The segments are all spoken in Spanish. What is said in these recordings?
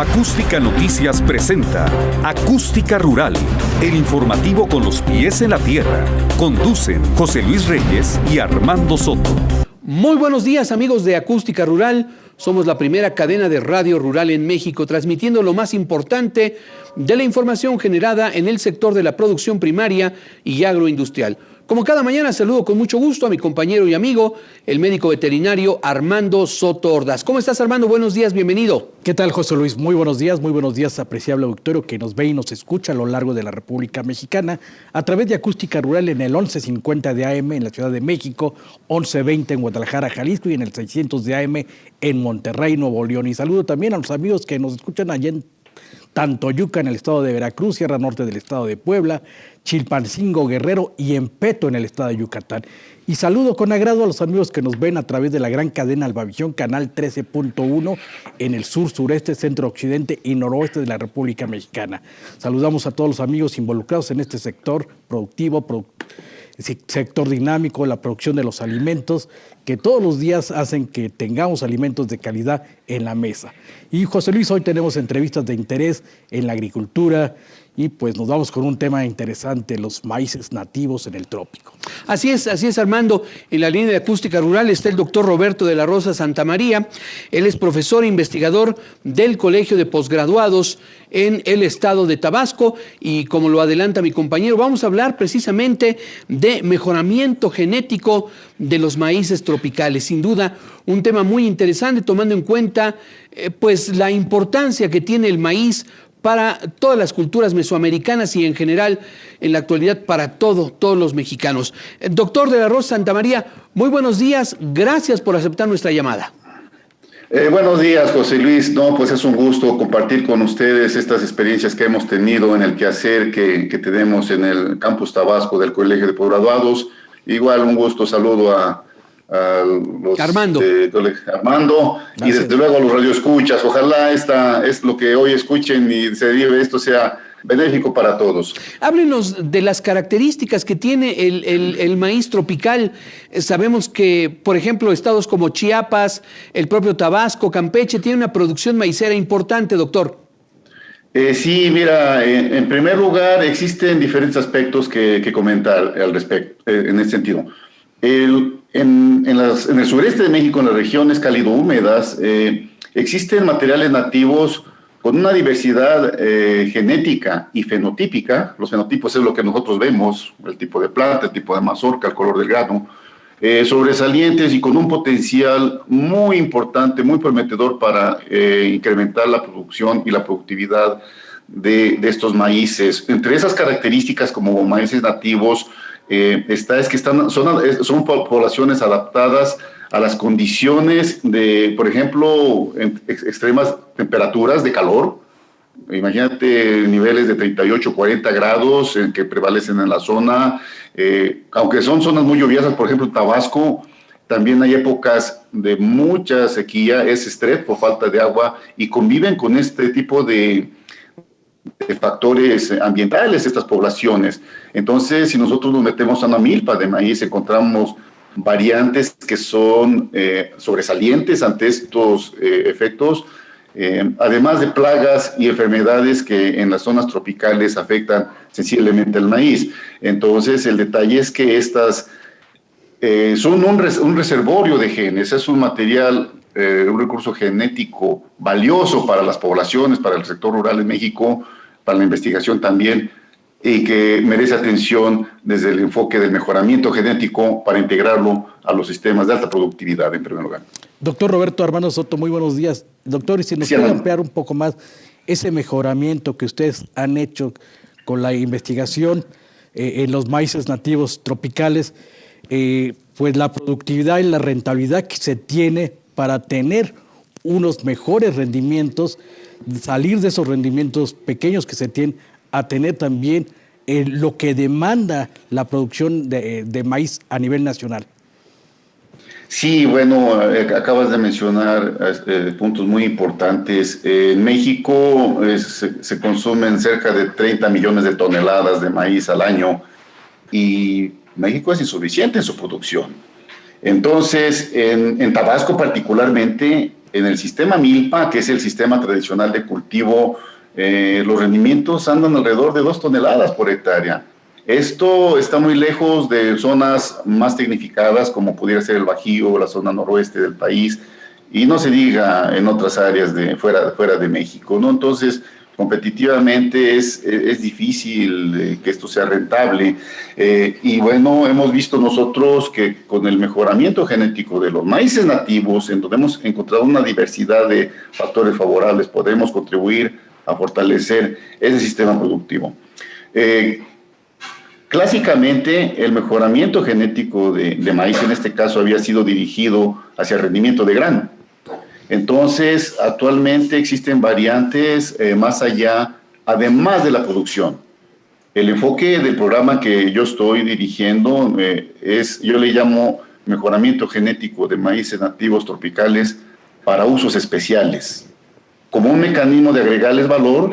Acústica Noticias presenta Acústica Rural, el informativo con los pies en la tierra. Conducen José Luis Reyes y Armando Soto. Muy buenos días, amigos de Acústica Rural. Somos la primera cadena de radio rural en México, transmitiendo lo más importante de la información generada en el sector de la producción primaria y agroindustrial. Como cada mañana, saludo con mucho gusto a mi compañero y amigo, el médico veterinario Armando Soto Ordaz. ¿Cómo estás, Armando? Buenos días, bienvenido. ¿Qué tal, José Luis? Muy buenos días, apreciable auditorio que nos ve y nos escucha a lo largo de la República Mexicana a través de Acústica Rural en el 1150 de AM en la Ciudad de México, 1120 en Guadalajara, Jalisco y en el 600 de AM en Monterrey, Nuevo León. Y saludo también a los amigos que nos escuchan allá en Tantoyuca, en el estado de Veracruz, Sierra Norte del estado de Puebla, Chilpancingo, Guerrero y Empeto en el estado de Yucatán. Y saludo con agrado a los amigos que nos ven a través de la gran cadena Albavisión, canal 13.1 en el sur, sureste, centro, occidente y noroeste de la República Mexicana. Saludamos a todos los amigos involucrados en este sector productivo, sector dinámico, la producción de los alimentos, que todos los días hacen que tengamos alimentos de calidad en la mesa. Y José Luis, hoy tenemos entrevistas de interés en la agricultura y pues nos vamos con un tema interesante, los maíces nativos en el trópico. Así es, Armando. En la línea de Acústica Rural está el doctor Roberto de la Rosa Santamaría. Él es profesor e investigador del Colegio de Posgraduados en el estado de Tabasco y como lo adelanta mi compañero, vamos a hablar precisamente de mejoramiento genético de los maíces tropicales. Sin duda, un tema muy interesante tomando en cuenta pues la importancia que tiene el maíz para todas las culturas mesoamericanas y en general en la actualidad para todos los mexicanos. Doctor de la Rosa Santamaría, muy buenos días, gracias por aceptar nuestra llamada. Buenos días, José Luis. No, pues es un gusto compartir con ustedes estas experiencias que hemos tenido en el quehacer que tenemos en el Campus Tabasco del Colegio de Posgraduados. Igual un gusto, saludo a los Armando. Armando y desde luego a los radioescuchas. Ojalá es lo que hoy escuchen y se derive esto sea benéfico para todos. Háblenos de las características que tiene el maíz tropical. Sabemos que, por ejemplo, estados como Chiapas, el propio Tabasco, Campeche, tiene una producción maicera importante, doctor. Sí, mira, en primer lugar existen diferentes aspectos que comentar al respecto, en ese sentido. En el sureste de México, en las regiones cálido-húmedas, existen materiales nativos con una diversidad genética y fenotípica. Los fenotipos es lo que nosotros vemos, el tipo de planta, el tipo de mazorca, el color del grano, sobresalientes y con un potencial muy importante, muy prometedor para incrementar la producción y la productividad de estos maíces. Entre esas características como maíces nativos, son poblaciones adaptadas a las condiciones de, por ejemplo, extremas temperaturas de calor. Imagínate niveles de 38, 40 grados que prevalecen en la zona. Aunque son zonas muy lluviosas, por ejemplo, en Tabasco, también hay épocas de mucha sequía, es estrés por falta de agua y conviven con este tipo de factores ambientales estas poblaciones. Entonces, si nosotros nos metemos a una milpa de maíz, encontramos variantes que son sobresalientes ante estos efectos, además de plagas y enfermedades que en las zonas tropicales afectan sensiblemente al maíz. Entonces, el detalle es que estas son un reservorio de genes, es un material, un recurso genético valioso para las poblaciones, para el sector rural en México, para la investigación también, y que merece atención desde el enfoque del mejoramiento genético para integrarlo a los sistemas de alta productividad en primer lugar. Doctor Roberto Armando Soto, muy buenos días. Doctor, y si nos puede ampliar un poco más ese mejoramiento que ustedes han hecho con la investigación en los maíces nativos tropicales, pues la productividad y la rentabilidad que se tiene para tener unos mejores rendimientos, salir de esos rendimientos pequeños que se tienen a tener también lo que demanda la producción de maíz a nivel nacional. Sí, bueno, acabas de mencionar puntos muy importantes. En México se consumen cerca de 30 millones de toneladas de maíz al año y México es insuficiente en su producción. Entonces, en Tabasco particularmente, en el sistema milpa, que es el sistema tradicional de cultivo, los rendimientos andan alrededor de 2 toneladas por hectárea. Esto está muy lejos de zonas más tecnificadas, como pudiera ser el Bajío o la zona noroeste del país, y no se diga en otras áreas fuera de México, ¿no? Entonces, competitivamente es difícil que esto sea rentable. Y bueno, hemos visto nosotros que con el mejoramiento genético de los maíces nativos, en donde hemos encontrado una diversidad de factores favorables, podemos contribuir a fortalecer ese sistema productivo. Clásicamente, el mejoramiento genético de maíz, en este caso, había sido dirigido hacia el rendimiento de grano. Entonces, actualmente existen variantes más allá, además de la producción. El enfoque del programa que yo estoy dirigiendo yo le llamo mejoramiento genético de maíces nativos tropicales para usos especiales, como un mecanismo de agregarles valor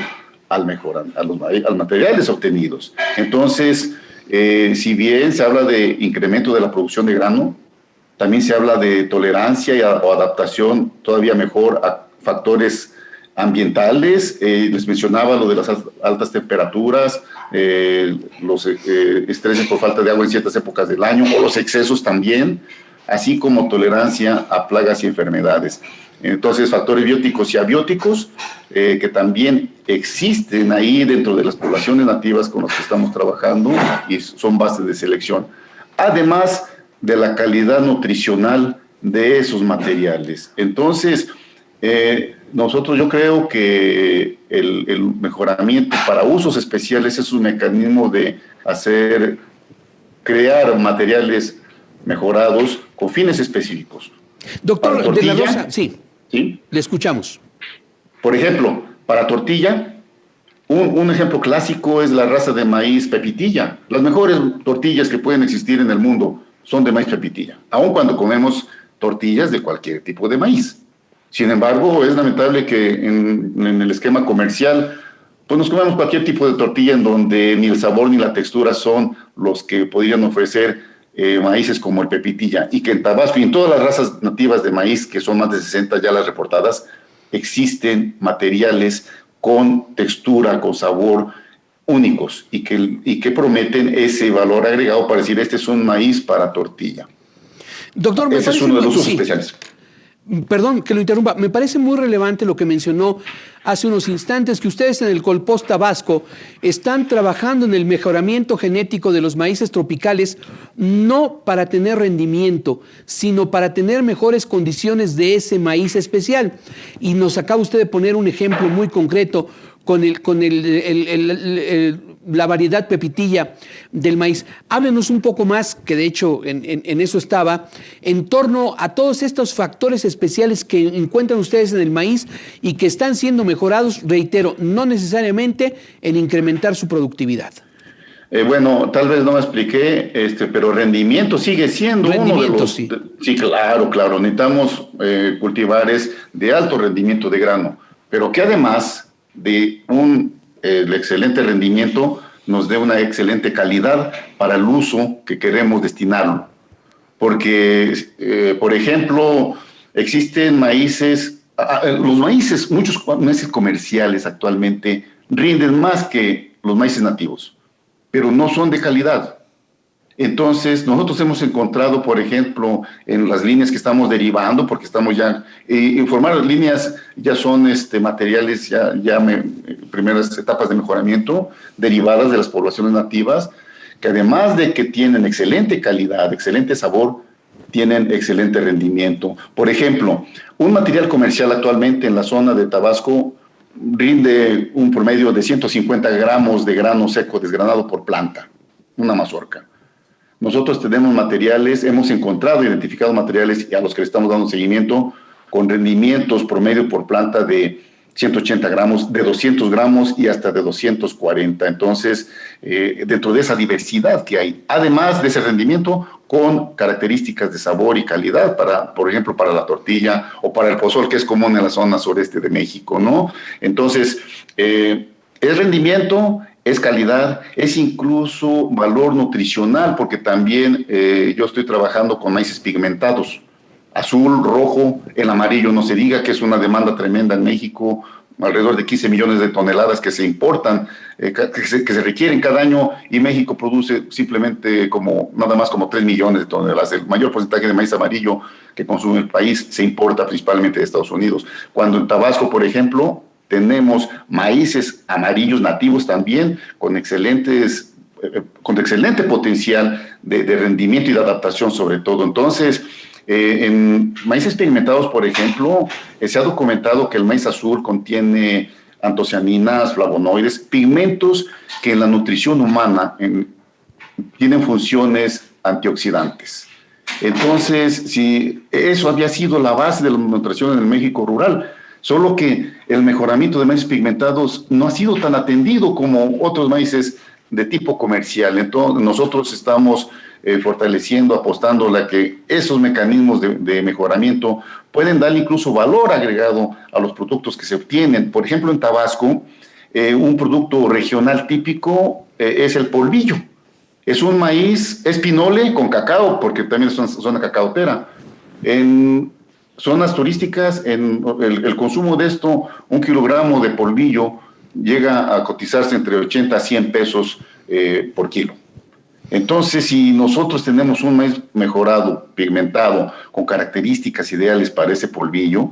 a los materiales obtenidos. Entonces, si bien se habla de incremento de la producción de grano, también se habla de tolerancia o adaptación todavía mejor a factores ambientales. Les mencionaba lo de las altas temperaturas, los estreses por falta de agua en ciertas épocas del año, o los excesos también, así como tolerancia a plagas y enfermedades. Entonces, factores bióticos y abióticos que también existen ahí dentro de las poblaciones nativas con las que estamos trabajando y son bases de selección. Además de la calidad nutricional de esos materiales. Entonces, yo creo que el mejoramiento para usos especiales es un mecanismo de crear materiales mejorados con fines específicos. Doctor tortilla, de la Rosa, sí, le escuchamos. Por ejemplo, para tortilla, un ejemplo clásico es la raza de maíz pepitilla. Las mejores tortillas que pueden existir en el mundo son de maíz pepitilla, aun cuando comemos tortillas de cualquier tipo de maíz. Sin embargo, es lamentable que en el esquema comercial, pues nos comemos cualquier tipo de tortilla en donde ni el sabor ni la textura son los que podrían ofrecer maíces como el pepitilla, y que en Tabasco y en todas las razas nativas de maíz, que son más de 60 ya las reportadas, existen materiales con textura, con sabor únicos y que prometen ese valor agregado para decir, este es un maíz para tortilla. Doctor, ese es uno de los usos especiales. Perdón que lo interrumpa, me parece muy relevante lo que mencionó hace unos instantes, que ustedes en el Colpost Tabasco están trabajando en el mejoramiento genético de los maíces tropicales, no para tener rendimiento, sino para tener mejores condiciones de ese maíz especial. Y nos acaba usted de poner un ejemplo muy concreto con la variedad pepitilla del maíz. Háblenos un poco más, que de hecho en eso estaba, en torno a todos estos factores especiales que encuentran ustedes en el maíz y que están siendo mejorados, reitero, no necesariamente en incrementar su productividad. Bueno, tal vez no me expliqué, pero rendimiento sigue siendo uno de los... Sí. Sí, claro, necesitamos cultivares de alto rendimiento de grano, pero que además de el excelente rendimiento nos dé una excelente calidad para el uso que queremos destinarlo. Porque, por ejemplo, existen maíces, muchos maíces comerciales actualmente rinden más que los maíces nativos, pero no son de calidad. Entonces, nosotros hemos encontrado, por ejemplo, en las líneas que estamos derivando, porque estamos ya, informar las líneas ya son materiales, primeras etapas de mejoramiento, derivadas de las poblaciones nativas, que además de que tienen excelente calidad, excelente sabor, tienen excelente rendimiento. Por ejemplo, un material comercial actualmente en la zona de Tabasco rinde un promedio de 150 gramos de grano seco desgranado por planta, una mazorca. Nosotros tenemos materiales, hemos identificado materiales a los que le estamos dando seguimiento con rendimientos promedio por planta de 180 gramos, de 200 gramos y hasta de 240. Entonces, dentro de esa diversidad que hay, además de ese rendimiento, con características de sabor y calidad, por ejemplo, para la tortilla o para el pozol, que es común en la zona sureste de México, ¿no? Entonces, es rendimiento, es calidad, es incluso valor nutricional, porque también yo estoy trabajando con maíces pigmentados. azul, rojo, el amarillo no se diga, que es una demanda tremenda en México, alrededor de 15 millones de toneladas que se importan, que se requieren cada año, y México produce simplemente nada más como 3 millones de toneladas. El mayor porcentaje de maíz amarillo que consume el país se importa principalmente de Estados Unidos. Cuando en Tabasco, por ejemplo, tenemos maíces amarillos nativos también, con excelente potencial de rendimiento y de adaptación sobre todo. Entonces, en maíces pigmentados, por ejemplo, se ha documentado que el maíz azul contiene antocianinas, flavonoides, pigmentos que en la nutrición humana tienen funciones antioxidantes. Entonces, si eso había sido la base de la nutrición en el México rural, solo que el mejoramiento de maíces pigmentados no ha sido tan atendido como otros maíces de tipo comercial. Entonces, nosotros estamos fortaleciendo, apostando a que esos mecanismos de mejoramiento pueden darle incluso valor agregado a los productos que se obtienen. Por ejemplo, en Tabasco, un producto regional típico es el polvillo. Es un maíz, es pinole con cacao, porque también es una zona cacaotera. En zonas turísticas, el consumo de esto, 1 kilogramo de polvillo llega a cotizarse entre 80 a 100 pesos por kilo. Entonces, si nosotros tenemos un maíz mejorado, pigmentado, con características ideales para ese polvillo,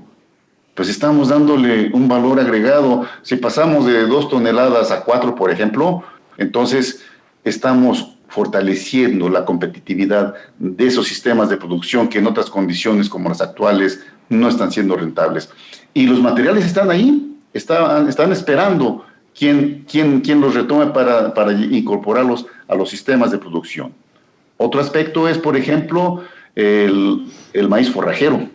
pues estamos dándole un valor agregado. Si pasamos de 2 toneladas a 4, por ejemplo, entonces estamos fortaleciendo la competitividad de esos sistemas de producción que en otras condiciones como las actuales no están siendo rentables. Y los materiales están ahí, están esperando quién los retome para incorporarlos a los sistemas de producción. Otro aspecto es, por ejemplo, el maíz forrajero.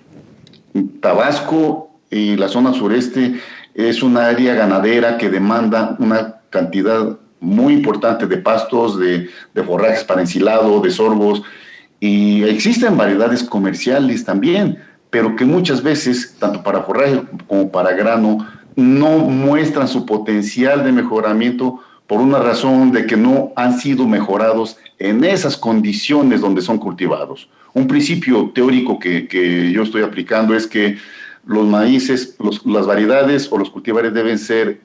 Tabasco y la zona sureste es una área ganadera que demanda una cantidad muy importante de pastos, de forrajes para ensilado, de sorgos, y existen variedades comerciales también, pero que muchas veces, tanto para forraje como para grano, no muestran su potencial de mejoramiento por una razón de que no han sido mejorados en esas condiciones donde son cultivados. Un principio teórico que yo estoy aplicando es que los maíces, las variedades o los cultivares deben ser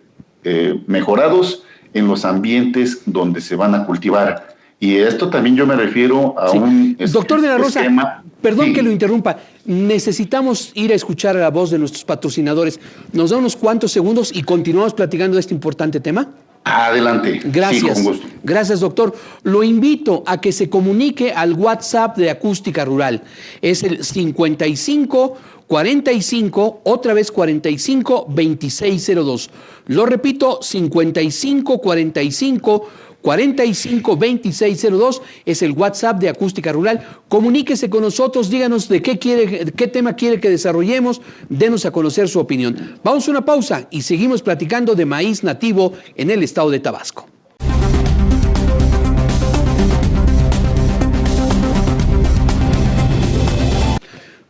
mejorados en los ambientes donde se van a cultivar. Y esto también yo me refiero a un Doctor de la Rosa, esquema. perdón Sí. que lo interrumpa. Necesitamos ir a escuchar la voz de nuestros patrocinadores. ¿Nos da unos cuantos segundos y continuamos platicando de este importante tema? Adelante. Gracias. Sí, con gusto. Gracias, doctor. Lo invito a que se comunique al WhatsApp de Acústica Rural. Es el 55 45, otra vez 45 2602. Lo repito, 55 45 45 2602 es el WhatsApp de Acústica Rural. Comuníquese con nosotros, díganos de qué tema quiere que desarrollemos, denos a conocer su opinión. Vamos a una pausa y seguimos platicando de maíz nativo en el estado de Tabasco.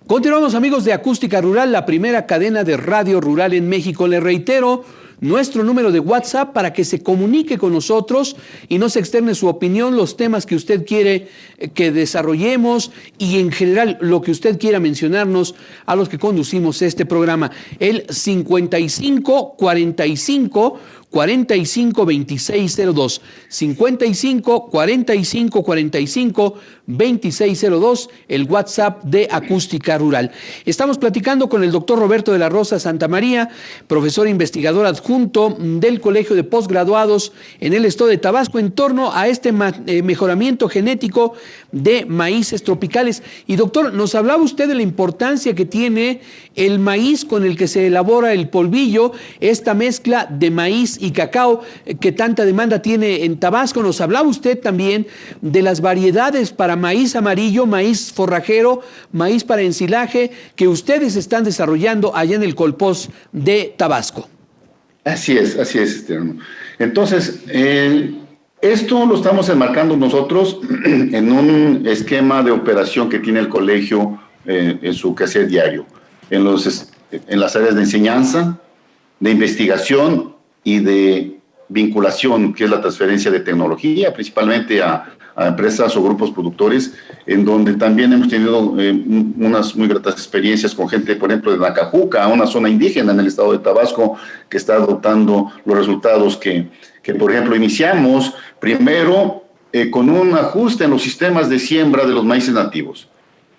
Continuamos, amigos de Acústica Rural, la primera cadena de radio rural en México. Les reitero nuestro número de WhatsApp para que se comunique con nosotros y nos externe su opinión, los temas que usted quiere que desarrollemos y en general lo que usted quiera mencionarnos a los que conducimos este programa. El 55 45 45 2602, 55 45 45 2602, el WhatsApp de Acústica Rural. Estamos platicando con el doctor Roberto de la Rosa Santamaría, profesor investigador adjunto del Colegio de Postgraduados en el estado de Tabasco, en torno a este mejoramiento genético de maíces tropicales. Y doctor, nos hablaba usted de la importancia que tiene el maíz con el que se elabora el polvillo, esta mezcla de maíz y cacao que tanta demanda tiene en Tabasco. Nos hablaba usted también de las variedades para maíz amarillo, maíz forrajero, maíz para ensilaje que ustedes están desarrollando allá en el Colpós de Tabasco. Así es, Esteban. Entonces, esto lo estamos enmarcando nosotros en un esquema de operación que tiene el colegio en su quehacer diario, en las áreas de enseñanza, de investigación y de vinculación, que es la transferencia de tecnología, principalmente a empresas o grupos productores, en donde también hemos tenido unas muy gratas experiencias con gente, por ejemplo, de Nacajuca, una zona indígena en el estado de Tabasco, que está adoptando los resultados que por ejemplo, iniciamos primero con un ajuste en los sistemas de siembra de los maíces nativos.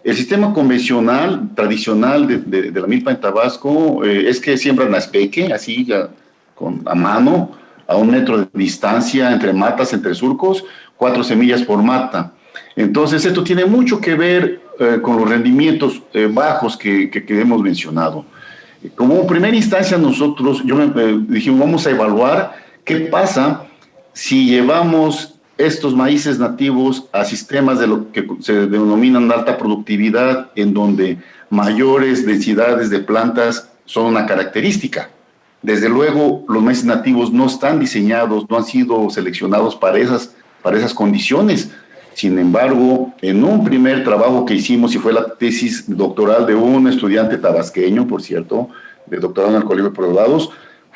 El sistema convencional, tradicional de la milpa en Tabasco, es que siembran a espeque, así ya, a mano, a 1 metro de distancia entre matas, entre surcos, 4 semillas por mata. Entonces, esto tiene mucho que ver con los rendimientos bajos que hemos mencionado. Como primera instancia, nosotros dijimos, vamos a evaluar qué pasa si llevamos estos maíces nativos a sistemas de lo que se denominan alta productividad, en donde mayores densidades de plantas son una característica. Desde luego, los maíces nativos no están diseñados, no han sido seleccionados para esas condiciones. Sin embargo, en un primer trabajo que hicimos, y fue la tesis doctoral de un estudiante tabasqueño, por cierto, de doctorado en el Colegio de Posgraduados,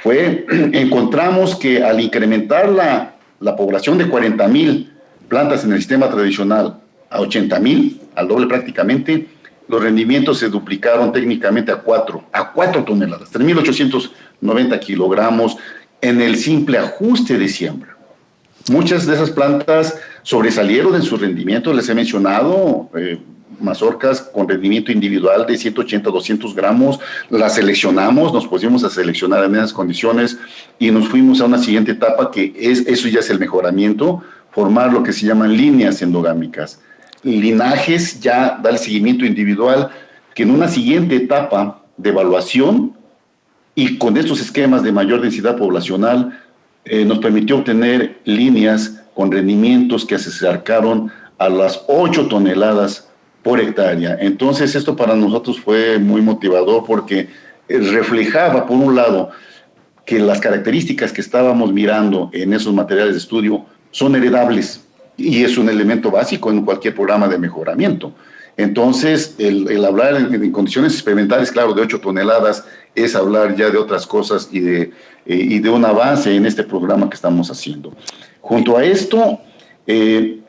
encontramos que al incrementar la población de 40,000 plantas en el sistema tradicional a 80,000, al doble prácticamente, los rendimientos se duplicaron técnicamente a 4 toneladas, 3,890 kilogramos en el simple ajuste de siembra. Muchas de esas plantas sobresalieron en su rendimiento, les he mencionado, mazorcas con rendimiento individual de 180 a 200 gramos, las seleccionamos, nos pusimos a seleccionar en esas condiciones y nos fuimos a una siguiente etapa que eso ya es el mejoramiento, formar lo que se llaman líneas endogámicas. Linajes ya da el seguimiento individual, que en una siguiente etapa de evaluación y con estos esquemas de mayor densidad poblacional nos permitió obtener líneas con rendimientos que se acercaron a las 8 toneladas por hectárea. Entonces esto para nosotros fue muy motivador porque reflejaba, por un lado, que las características que estábamos mirando en esos materiales de estudio son heredables y es un elemento básico en cualquier programa de mejoramiento. Entonces, el hablar en condiciones experimentales, claro, de 8 toneladas, es hablar ya de otras cosas y de un avance en este programa que estamos haciendo. Junto a esto,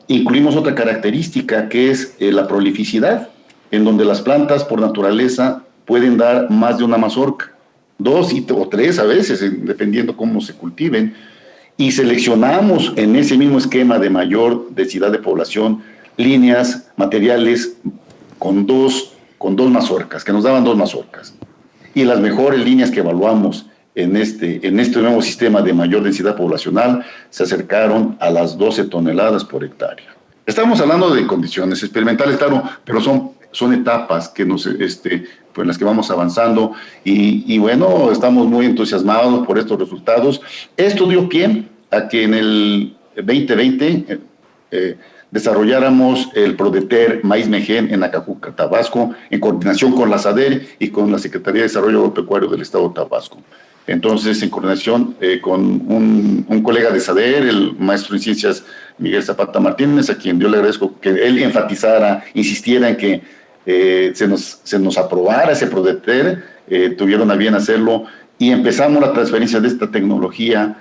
incluimos otra característica que es la prolificidad, en donde las plantas por naturaleza pueden dar más de una mazorca, 2 o 3 a veces, dependiendo cómo se cultiven, y seleccionamos en ese mismo esquema de mayor densidad de población líneas, materiales con dos mazorcas, que nos daban 2 mazorcas. Y las mejores líneas que evaluamos en este nuevo sistema de mayor densidad poblacional se acercaron a las 12 toneladas por hectárea. Estamos hablando de condiciones experimentales, claro, pero son etapas que en las que vamos avanzando y bueno, estamos muy entusiasmados por estos resultados. Esto dio pie a que en el 2020 desarrolláramos el Prodeter Maíz Mején en Nacajuca, Tabasco, en coordinación con la SADER y con la Secretaría de Desarrollo Agropecuario del Estado de Tabasco. Entonces, en coordinación con un colega de SADER, el maestro en ciencias Miguel Zapata Martínez, a quien yo le agradezco que él enfatizara, insistiera en que se nos aprobara ese Prodeter, tuvieron a bien hacerlo y empezamos la transferencia de esta tecnología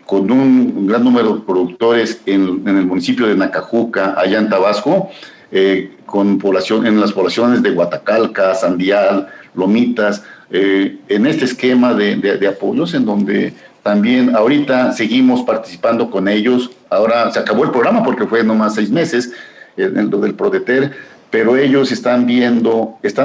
con un gran número de productores en el municipio de Nacajuca, allá en Tabasco, en las poblaciones de Guatacalca, Sandial, Lomitas, en este esquema de apoyos, en donde también ahorita seguimos participando con ellos. Ahora se acabó el programa porque fue nomás 6 meses, lo del Prodeter, pero ellos están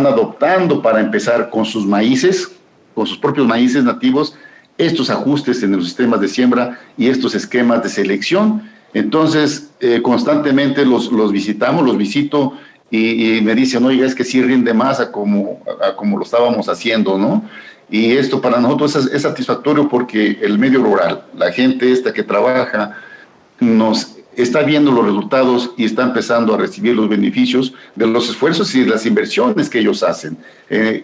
adoptando para empezar con sus maíces, con sus propios maíces nativos, estos ajustes en los sistemas de siembra y estos esquemas de selección. Entonces, constantemente los visito y me dicen, oiga, es que sí rinde más a como lo estábamos haciendo, ¿no? Y esto para nosotros es satisfactorio porque el medio rural, la gente esta que trabaja, nos está viendo los resultados y está empezando a recibir los beneficios de los esfuerzos y de las inversiones que ellos hacen.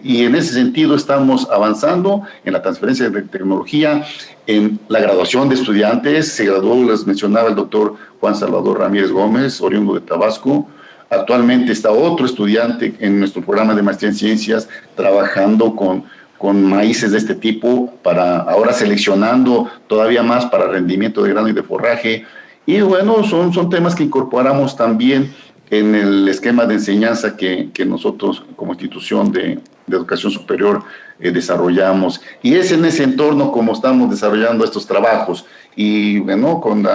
Y en ese sentido estamos avanzando en la transferencia de tecnología, en la graduación de estudiantes. Se graduó, les mencionaba el doctor Juan Salvador Ramírez Gómez, oriundo de Tabasco. Actualmente está otro estudiante en nuestro programa de maestría en ciencias trabajando con con maíces de este tipo, para ahora seleccionando todavía más para rendimiento de grano y de forraje. Y bueno, son temas que incorporamos también en el esquema de enseñanza que nosotros como institución de educación superior desarrollamos. Y es en ese entorno como estamos desarrollando estos trabajos. Y bueno, con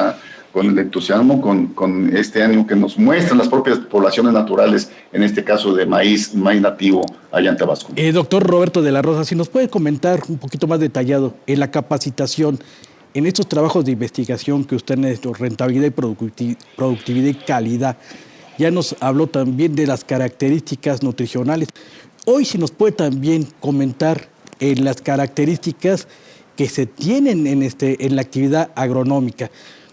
el entusiasmo, con este ánimo que nos muestran las propias poblaciones naturales, en este caso de maíz nativo allá en Tabasco. Doctor Roberto de la Rosa, si nos puede comentar un poquito más detallado en la capacitación, en estos trabajos de investigación que usted en rentabilidad y productividad y calidad, ya nos habló también de las características nutricionales. Hoy si nos puede también comentar en las características que se tienen en la actividad agronómica.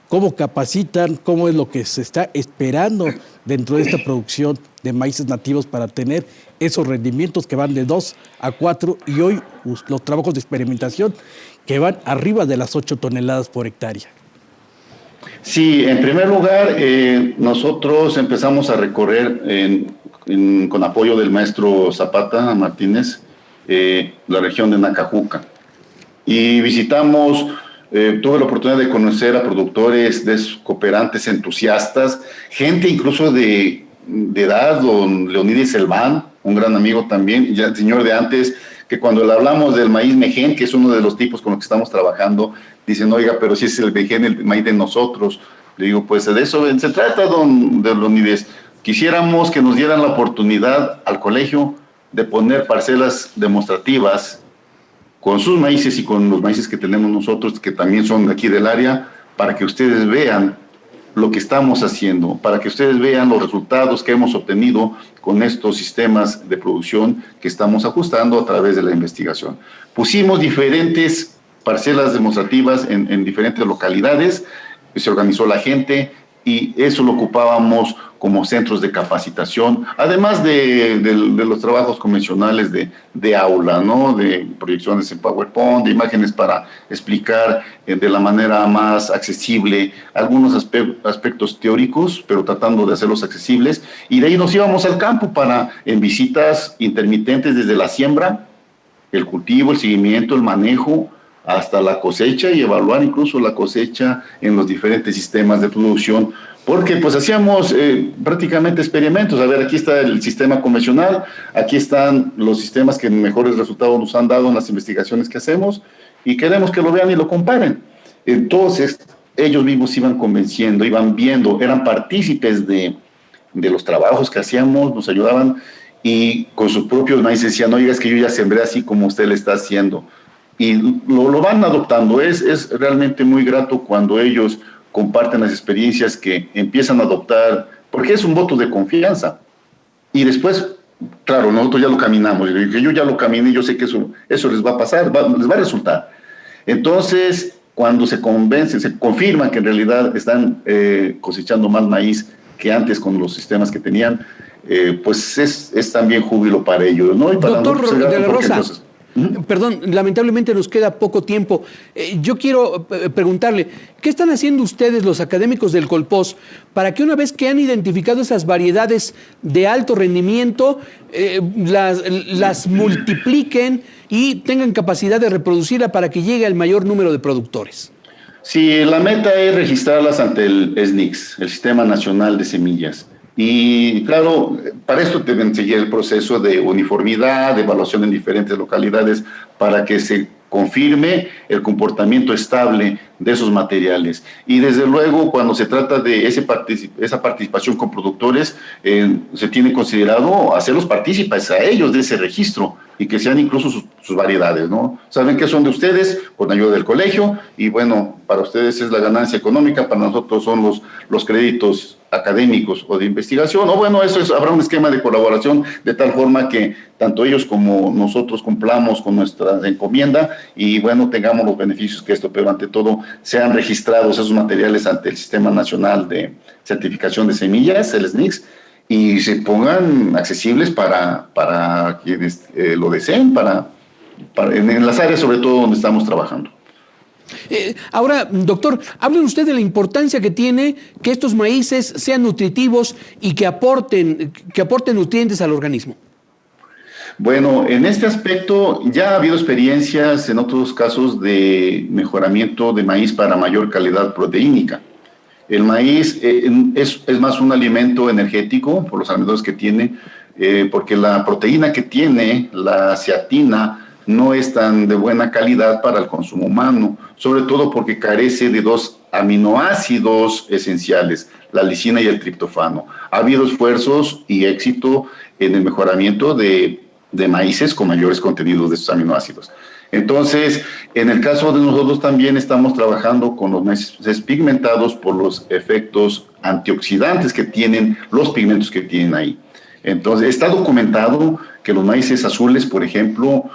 ¿Cómo capacitan? ¿Cómo es lo que se está esperando dentro de esta producción de maíces nativos para tener esos rendimientos que van de 2 a 4 y hoy los trabajos de experimentación que van arriba de las 8 toneladas por hectárea? Sí, en primer lugar, nosotros empezamos a recorrer con apoyo del maestro Zapata Martínez, la región de Nacajuca. Y visitamos, tuve la oportunidad de conocer a productores, cooperantes entusiastas, gente incluso de edad, don Leonides Elván, un gran amigo también, ya el señor de antes, que cuando le hablamos del maíz Mején, que es uno de los tipos con los que estamos trabajando, dicen, oiga, pero si es el Mején, el maíz de nosotros. Le digo, pues de eso se trata, don Leonides. Quisiéramos que nos dieran la oportunidad al colegio de poner parcelas demostrativas con sus maíces y con los maíces que tenemos nosotros, que también son de aquí del área, para que ustedes vean lo que estamos haciendo, para que ustedes vean los resultados que hemos obtenido con estos sistemas de producción que estamos ajustando a través de la investigación. Pusimos diferentes parcelas demostrativas en diferentes localidades, se organizó la gente y eso lo ocupábamos como centros de capacitación, además de los trabajos convencionales de aula, ¿no? De proyecciones en PowerPoint, de imágenes para explicar de la manera más accesible algunos aspectos teóricos, pero tratando de hacerlos accesibles. Y de ahí nos íbamos al campo en visitas intermitentes desde la siembra, el cultivo, el seguimiento, el manejo, hasta la cosecha y evaluar incluso la cosecha en los diferentes sistemas de producción, porque pues hacíamos prácticamente experimentos. A ver, aquí está el sistema convencional, aquí están los sistemas que mejores resultados nos han dado en las investigaciones que hacemos y queremos que lo vean y lo comparen. Entonces, ellos mismos iban convenciendo, iban viendo, eran partícipes de los trabajos que hacíamos, nos ayudaban y con sus propios maíces decían, oiga, es que yo ya sembré así como usted le está haciendo. Y lo van adoptando. Es realmente muy grato cuando ellos comparten las experiencias que empiezan a adoptar, porque es un voto de confianza. Y después, claro, nosotros ya lo caminamos. Yo ya lo caminé, yo sé que eso les va a pasar, les va a resultar. Entonces, cuando se convencen, se confirman que en realidad están cosechando más maíz que antes con los sistemas que tenían, pues es también júbilo para ellos, ¿no? Y para Doctor de la Rosa, entonces, perdón, lamentablemente nos queda poco tiempo. Yo quiero preguntarle, ¿qué están haciendo ustedes, los académicos del Colpós, para que una vez que han identificado esas variedades de alto rendimiento, las multipliquen y tengan capacidad de reproducirla para que llegue al mayor número de productores? Sí, la meta es registrarlas ante el SNICS, el Sistema Nacional de Semillas. Y claro, para esto deben seguir el proceso de uniformidad, de evaluación en diferentes localidades, para que se confirme el comportamiento estable de esos materiales. Y desde luego, cuando se trata de esa participación con productores, se tiene considerado hacerlos partícipes a ellos de ese registro y que sean incluso sus variedades, ¿no? Saben que son de ustedes con ayuda del colegio y bueno, para ustedes es la ganancia económica, para nosotros son los créditos académicos o de investigación, o bueno, habrá un esquema de colaboración de tal forma que tanto ellos como nosotros cumplamos con nuestra encomienda y bueno, tengamos los beneficios que esto, pero ante todo sean registrados esos materiales ante el Sistema Nacional de Certificación de Semillas, el SNICS, y se pongan accesibles para quienes lo deseen, en las áreas sobre todo donde estamos trabajando. Ahora, doctor, hable usted de la importancia que tiene que estos maíces sean nutritivos y que aporten nutrientes al organismo. Bueno, en este aspecto ya ha habido experiencias en otros casos de mejoramiento de maíz para mayor calidad proteínica. El maíz es más un alimento energético por los almidones que tiene, porque la proteína que tiene, la ceatina, no es tan de buena calidad para el consumo humano, sobre todo porque carece de dos aminoácidos esenciales, la lisina y el triptofano. Ha habido esfuerzos y éxito en el mejoramiento de maíces con mayores contenidos de estos aminoácidos. Entonces, en el caso de nosotros también estamos trabajando con los maíces pigmentados por los efectos antioxidantes que tienen los pigmentos que tienen ahí. Entonces, está documentado que los maíces azules, por ejemplo,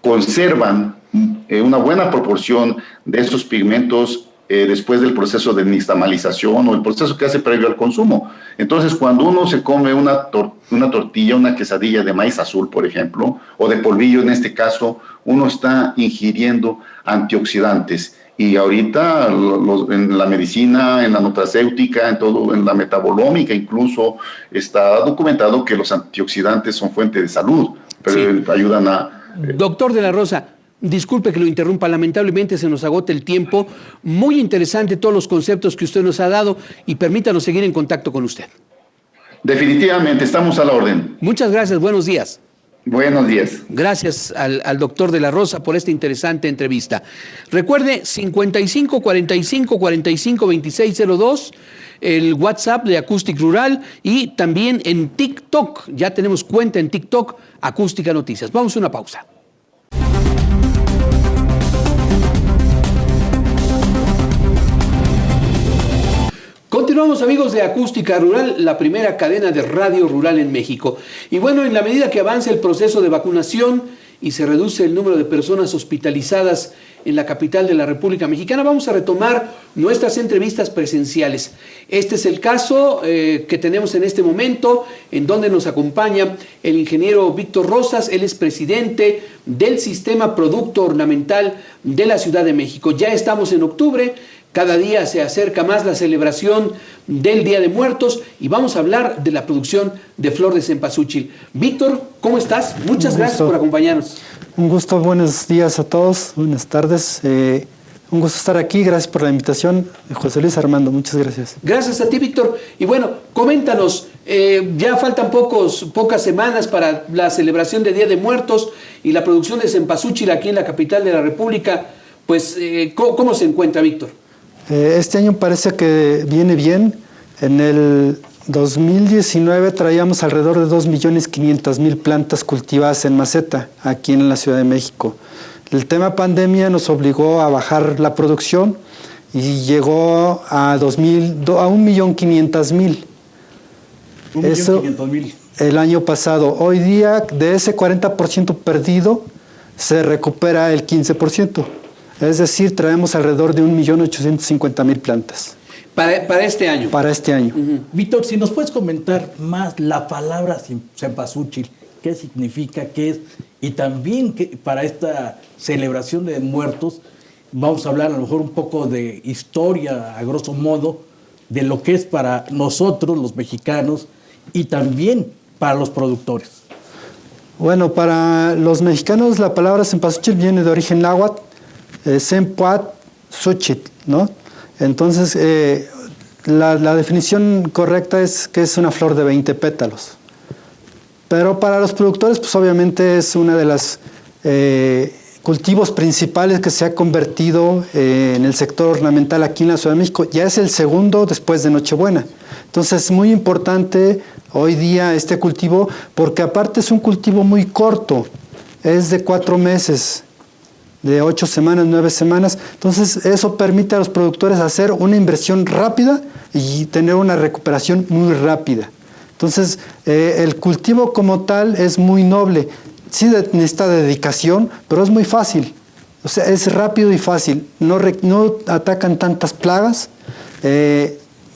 conservan una buena proporción de estos pigmentos después del proceso de nixtamalización o el proceso que hace previo al consumo. Entonces, cuando uno se come una tortilla, una quesadilla de maíz azul, por ejemplo, o de polvillo en este caso, uno está ingiriendo antioxidantes. Y ahorita en la medicina, en la nutracéutica, en la metabolómica incluso, está documentado que los antioxidantes son fuente de salud, pero sí ayudan a... Doctor de la Rosa, disculpe que lo interrumpa, lamentablemente se nos agota el tiempo. Muy interesante todos los conceptos que usted nos ha dado y permítanos seguir en contacto con usted. Definitivamente, estamos a la orden. Muchas gracias, buenos días. Buenos días. Gracias al doctor de la Rosa por esta interesante entrevista. Recuerde, 55 45 45 2602, el WhatsApp de Acústica Rural y también en TikTok. Ya tenemos cuenta en TikTok, Acústica Noticias. Vamos a una pausa. Continuamos, amigos de Acústica Rural, la primera cadena de radio rural en México. Y bueno, en la medida que avanza el proceso de vacunación y se reduce el número de personas hospitalizadas en la capital de la República Mexicana, vamos a retomar nuestras entrevistas presenciales. Este es el caso que tenemos en este momento, en donde nos acompaña el ingeniero Víctor Rosas. Él es presidente del Sistema Producto Ornamental de la Ciudad de México. Ya estamos en octubre. Cada día se acerca más la celebración del Día de Muertos y vamos a hablar de la producción de flor de cempasúchil. Víctor, ¿cómo estás? Muchas gracias por acompañarnos. Un gusto, buenos días a todos, buenas tardes. Un gusto estar aquí, gracias por la invitación. José Luis, Armando, muchas gracias. Gracias a ti, Víctor. Y bueno, coméntanos, ya faltan pocas semanas para la celebración del Día de Muertos y la producción de cempasúchil aquí en la capital de la República. Pues, ¿cómo se encuentra, Víctor? Este año parece que viene bien. En el 2019 traíamos alrededor de 2.500.000 plantas cultivadas en maceta aquí en la Ciudad de México. El tema pandemia nos obligó a bajar la producción y llegó a 1.500.000. Eso el año pasado. Hoy día, de ese 40% perdido, se recupera el 15%. Es decir, traemos alrededor de 1.850.000 plantas. Para este año. Para este año. Víctor, si nos puedes comentar más la palabra cempasúchil, qué significa, qué es, y también que para esta celebración de muertos vamos a hablar a lo mejor un poco de historia, a grosso modo, de lo que es para nosotros, los mexicanos, y también para los productores. Bueno, para los mexicanos la palabra cempasúchil viene de origen náhuatl, Cempasúchil, ¿no? Entonces, la definición correcta es que es una flor de 20 pétalos. Pero para los productores, pues obviamente es una de las cultivos principales que se ha convertido en el sector ornamental aquí en la Ciudad de México. Ya es el segundo después de Nochebuena. Entonces, es muy importante hoy día este cultivo, porque aparte es un cultivo muy corto, es de 4 meses. De 8 semanas, 9 semanas. Entonces, eso permite a los productores hacer una inversión rápida y tener una recuperación muy rápida. Entonces, el cultivo como tal es muy noble. Sí necesita dedicación, pero es muy fácil. O sea, es rápido y fácil. No atacan tantas plagas.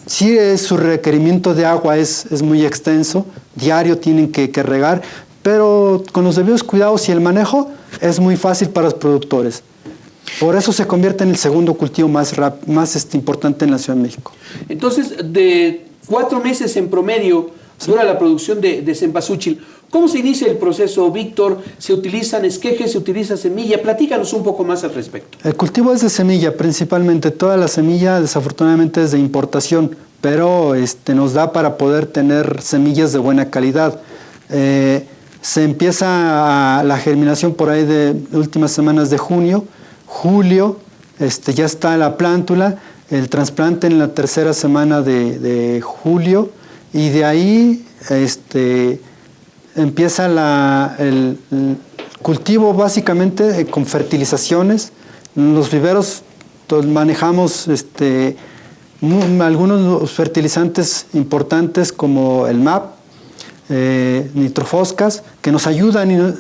Sí, su requerimiento de agua es muy extenso. Diario tienen que regar. Pero con los debidos cuidados y el manejo es muy fácil para los productores. Por eso se convierte en el segundo cultivo más importante en la Ciudad de México. Entonces, de 4 meses en promedio dura la producción de cempasúchil. ¿Cómo se inicia el proceso, Víctor? ¿Se utilizan esquejes, se utiliza semilla? Platícanos un poco más al respecto. El cultivo es de semilla, principalmente. Toda la semilla, desafortunadamente, es de importación, pero nos da para poder tener semillas de buena calidad. Se empieza la germinación por ahí de últimas semanas de junio. Julio, ya está la plántula, el trasplante en la tercera semana de julio, y de ahí empieza el cultivo básicamente con fertilizaciones. En los viveros manejamos algunos fertilizantes importantes como el MAP, nitrofoscas, que nos ayudan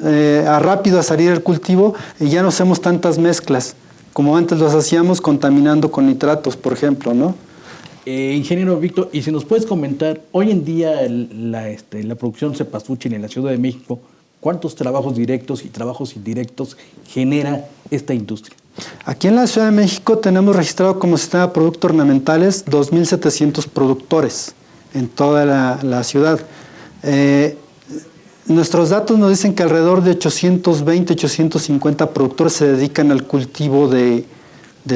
rápido a salir el cultivo, y ya no hacemos tantas mezclas como antes los hacíamos contaminando con nitratos, por ejemplo, ¿no? Ingeniero Víctor, y si nos puedes comentar, hoy en día la producción cempasúchil en la Ciudad de México, ¿cuántos trabajos directos y trabajos indirectos genera esta industria? Aquí en la Ciudad de México tenemos registrado como sistema de productos ornamentales 2.700 productores en toda la ciudad. Nuestros datos nos dicen que alrededor de 820, 850 productores se dedican al cultivo del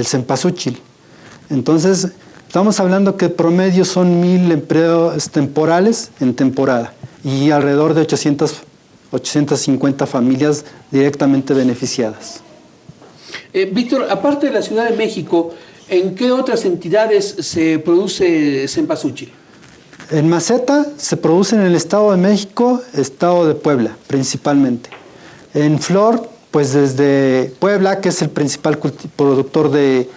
cempasúchil. Entonces, estamos hablando que promedio son 1,000 empleos temporales en temporada y alrededor de 850 familias directamente beneficiadas. Víctor, aparte de la Ciudad de México, ¿en qué otras entidades se produce cempasúchil? En maceta se produce en el Estado de México, Estado de Puebla, principalmente. En flor, pues desde Puebla, que es el principal productor de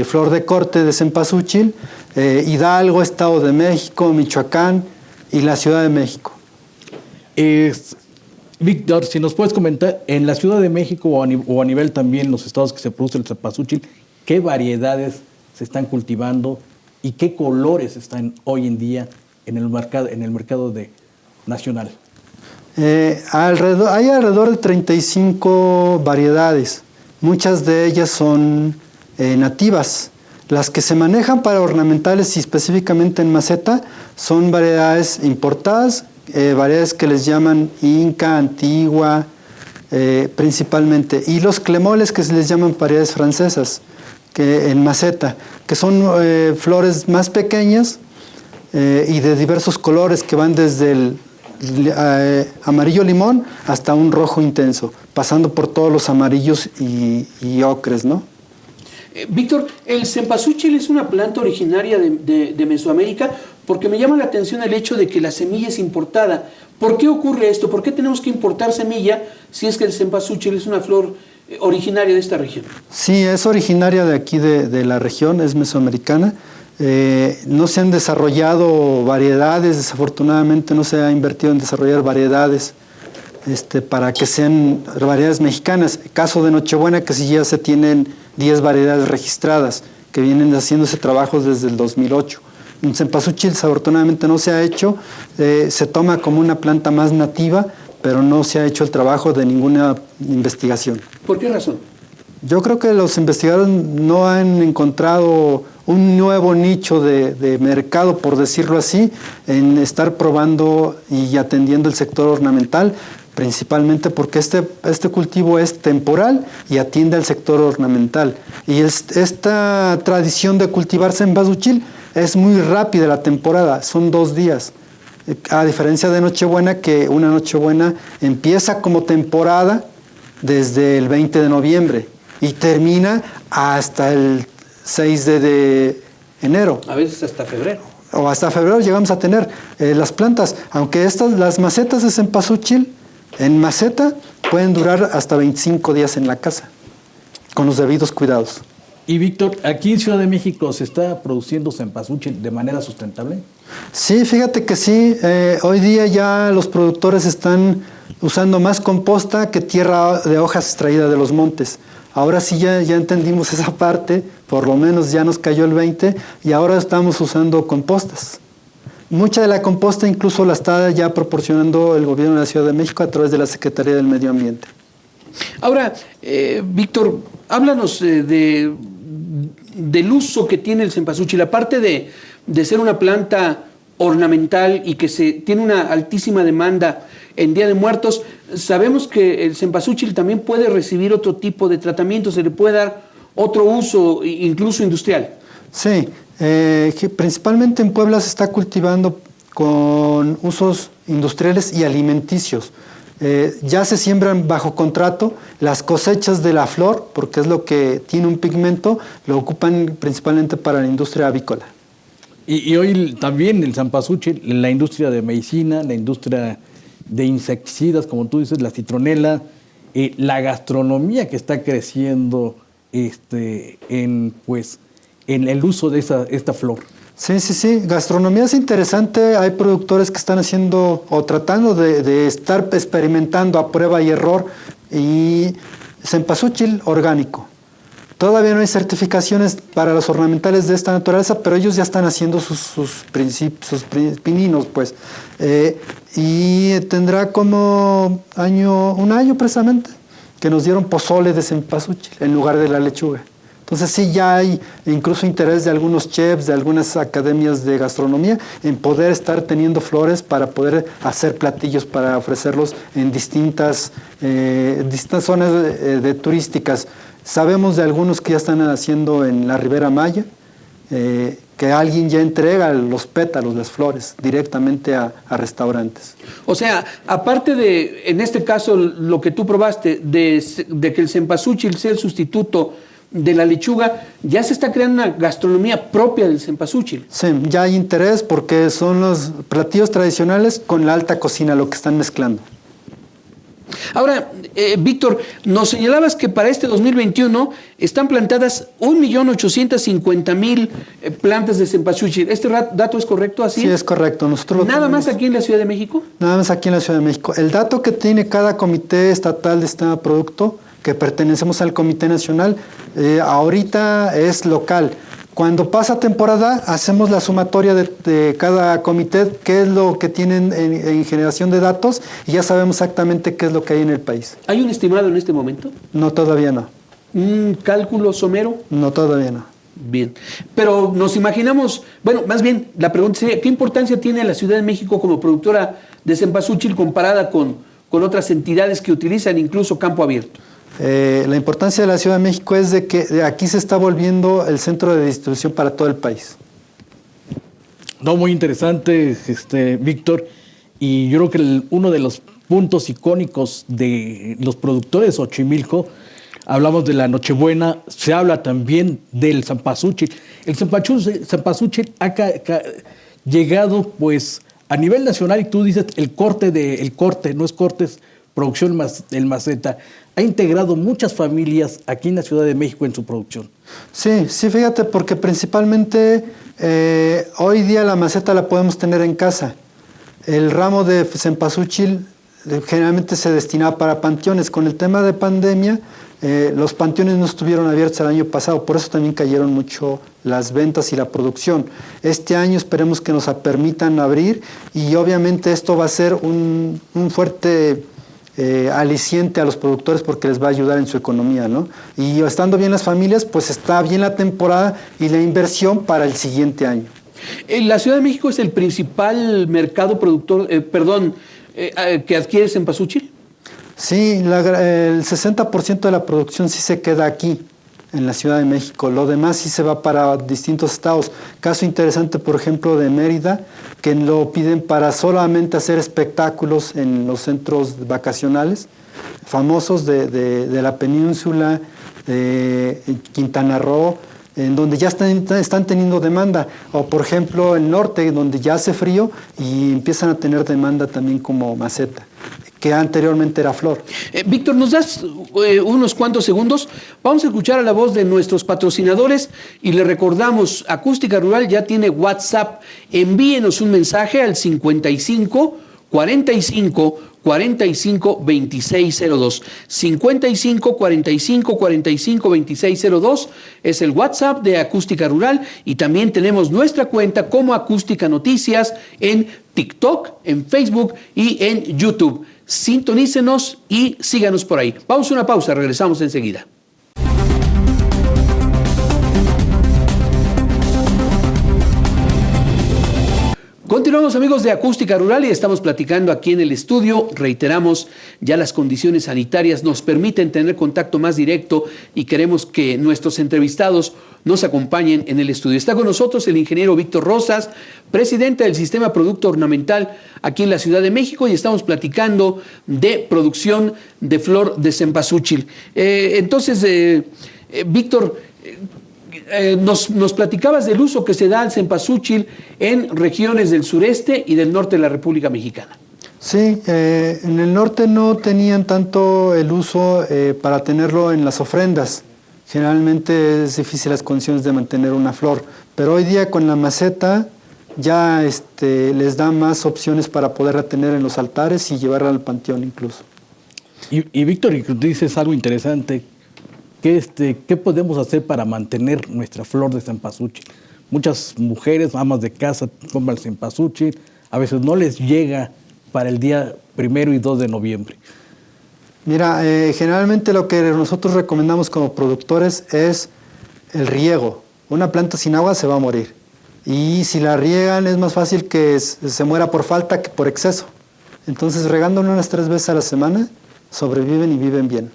flor de corte de cempasúchil, Hidalgo, Estado de México, Michoacán y la Ciudad de México. Víctor, si nos puedes comentar, en la Ciudad de México o a nivel también los estados que se produce el cempasúchil, ¿qué variedades se están cultivando y qué colores están hoy en día en el mercado nacional? Hay alrededor de 35 variedades. Muchas de ellas son nativas. Las que se manejan para ornamentales y específicamente en maceta son variedades importadas, variedades que les llaman Inca, Antigua, principalmente. Y los clemoles, que se les llaman variedades francesas, que en maceta, que son flores más pequeñas y de diversos colores, que van desde el amarillo limón hasta un rojo intenso, pasando por todos los amarillos y ocres, ¿no? Víctor, el cempasúchil es una planta originaria de Mesoamérica, porque me llama la atención el hecho de que la semilla es importada. ¿Por qué ocurre esto? ¿Por qué tenemos que importar semilla si es que el cempasúchil es una flor originaria de esta región? Sí, es originaria de aquí, de la región, es mesoamericana. No se han desarrollado variedades, desafortunadamente no se ha invertido en desarrollar variedades para que sean variedades mexicanas. El caso de Nochebuena, que sí ya se tienen 10 variedades registradas, que vienen haciéndose trabajos desde el 2008. En cempasúchil desafortunadamente no se ha hecho, se toma como una planta más nativa, pero no se ha hecho el trabajo de ninguna investigación. ¿Por qué razón? Yo creo que los investigadores no han encontrado un nuevo nicho de mercado, por decirlo así, en estar probando y atendiendo el sector ornamental, principalmente porque este cultivo es temporal y atiende al sector ornamental. Y esta tradición de cultivar cempasúchil es muy rápida la temporada, son 2 días. A diferencia de Nochebuena, que una Nochebuena empieza como temporada desde el 20 de noviembre y termina hasta el 6 de enero. A veces hasta febrero. O hasta febrero llegamos a tener las plantas, aunque las macetas de cempasúchil en maceta pueden durar hasta 25 días en la casa, con los debidos cuidados. Y Víctor, ¿aquí en Ciudad de México se está produciendo cempasúchil de manera sustentable? Sí, fíjate que sí. Hoy día ya los productores están usando más composta que tierra de hojas extraída de los montes. Ahora sí ya entendimos esa parte, por lo menos ya nos cayó el 20, y ahora estamos usando compostas. Mucha de la composta incluso la está ya proporcionando el gobierno de la Ciudad de México a través de la Secretaría del Medio Ambiente. Ahora, Víctor, háblanos del uso que tiene el cempasúchil. Aparte de ser una planta ornamental y que tiene una altísima demanda en Día de Muertos, sabemos que el cempasúchil también puede recibir otro tipo de tratamiento, se le puede dar otro uso, incluso industrial. Sí, principalmente en Puebla se está cultivando con usos industriales y alimenticios. Ya se siembran bajo contrato, las cosechas de la flor, porque es lo que tiene un pigmento, lo ocupan principalmente para la industria avícola. Y hoy también el cempasúchil, la industria de medicina, la industria de insecticidas, como tú dices, la citronela, la gastronomía que está creciendo en el uso de esta flor. Sí. Gastronomía es interesante. Hay productores que están haciendo o tratando de estar experimentando a prueba y error. Y cempasúchil orgánico. Todavía no hay certificaciones para los ornamentales de esta naturaleza, pero ellos ya están haciendo sus pininos, pues. Y tendrá como un año precisamente, que nos dieron pozole de cempasúchil en lugar de la lechuga. Entonces sí, ya hay incluso interés de algunos chefs, de algunas academias de gastronomía, en poder estar teniendo flores para poder hacer platillos, para ofrecerlos en distintas zonas turísticas. Sabemos de algunos que ya están haciendo en la Ribera Maya, que alguien ya entrega los pétalos, las flores, directamente a restaurantes. O sea, aparte de, en este caso, lo que tú probaste, de que el cempasúchil sea el sustituto de la lechuga, ya se está creando una gastronomía propia del cempasúchil. Sí, ya hay interés porque son los platillos tradicionales con la alta cocina lo que están mezclando. Ahora, Víctor, nos señalabas que para este 2021 están plantadas 1.850.000 plantas de cempasúchil. ¿Este dato es correcto así? Sí, es correcto. Nosotros ¿Nada más aquí en la Ciudad de México? Nada más aquí en la Ciudad de México. El dato que tiene cada comité estatal de este producto, que pertenecemos al Comité Nacional, ahorita es local. Cuando pasa temporada, hacemos la sumatoria de cada comité, qué es lo que tienen en generación de datos, y ya sabemos exactamente qué es lo que hay en el país. ¿Hay un estimado en este momento? No, todavía no. ¿Un cálculo somero? No, todavía no. Bien, pero nos imaginamos, bueno, más bien, la pregunta sería, ¿qué importancia tiene la Ciudad de México como productora de cempasúchil comparada con otras entidades que utilizan incluso campo abierto? La importancia de la Ciudad de México es de que de aquí se está volviendo el centro de distribución para todo el país. No, muy interesante, Víctor. Y yo creo que uno de los puntos icónicos de los productores de Xochimilco, hablamos de la Nochebuena, se habla también del cempasúchil. El cempasúchil ha llegado pues a nivel nacional, y tú dices el corte, no es cortes, producción del maceta, ha integrado muchas familias aquí en la Ciudad de México en su producción. Sí, fíjate, porque principalmente hoy día la maceta la podemos tener en casa. El ramo de cempasúchil generalmente se destinaba para panteones. Con el tema de pandemia, los panteones no estuvieron abiertos el año pasado, por eso también cayeron mucho las ventas y la producción. Este año esperemos que nos permitan abrir, y obviamente esto va a ser un fuerte aliciente a los productores porque les va a ayudar en su economía, ¿no? Y estando bien las familias, pues está bien la temporada y la inversión para el siguiente año. La Ciudad de México es el principal mercado productor, que adquiere cempasúchil. Sí, el 60% de la producción sí se queda aquí, en la Ciudad de México. Lo demás sí se va para distintos estados. Caso interesante, por ejemplo, de Mérida, que lo piden para solamente hacer espectáculos en los centros vacacionales famosos de la península, de Quintana Roo, en donde ya están teniendo demanda. O, por ejemplo, el norte, donde ya hace frío y empiezan a tener demanda también como maceta, que anteriormente era flor. Víctor, ¿nos das unos cuantos segundos? Vamos a escuchar a la voz de nuestros patrocinadores y le recordamos, Acústica Rural ya tiene WhatsApp. Envíenos un mensaje al 55 45 45 2602. 55 45 45 2602 es el WhatsApp de Acústica Rural, y también tenemos nuestra cuenta como Acústica Noticias en TikTok, en Facebook y en YouTube. Sintonícenos y síganos por ahí. Vamos a una pausa, regresamos enseguida. Continuamos Continuamos, amigos de Acústica Rural, y estamos platicando aquí en el estudio. Reiteramos, ya las condiciones sanitarias nos permiten tener contacto más directo y queremos que nuestros entrevistados nos acompañen en el estudio. Está con nosotros el ingeniero Víctor Rosas, presidente del Sistema Producto Ornamental aquí en la Ciudad de México, y estamos platicando de producción de flor de cempasúchil. Víctor, nos platicabas del uso que se da al cempasúchil en regiones del sureste y del norte de la República Mexicana. Sí, en el norte no tenían tanto el uso para tenerlo en las ofrendas. Generalmente es difícil las condiciones de mantener una flor, pero hoy día con la maceta ya les da más opciones para poderla tener en los altares y llevarla al panteón incluso. Y Víctor, y tú dices algo interesante. ¿Qué podemos hacer para mantener nuestra flor de cempasúchil? Muchas mujeres, amas de casa, compran el cempasúchil, a veces no les llega para el día 1 y 2 de noviembre. Mira, generalmente lo que nosotros recomendamos como productores es el riego. Una planta sin agua se va a morir. Y si la riegan es más fácil que se muera por falta que por exceso. Entonces, regándola unas 3 veces a la semana, sobreviven y viven bien.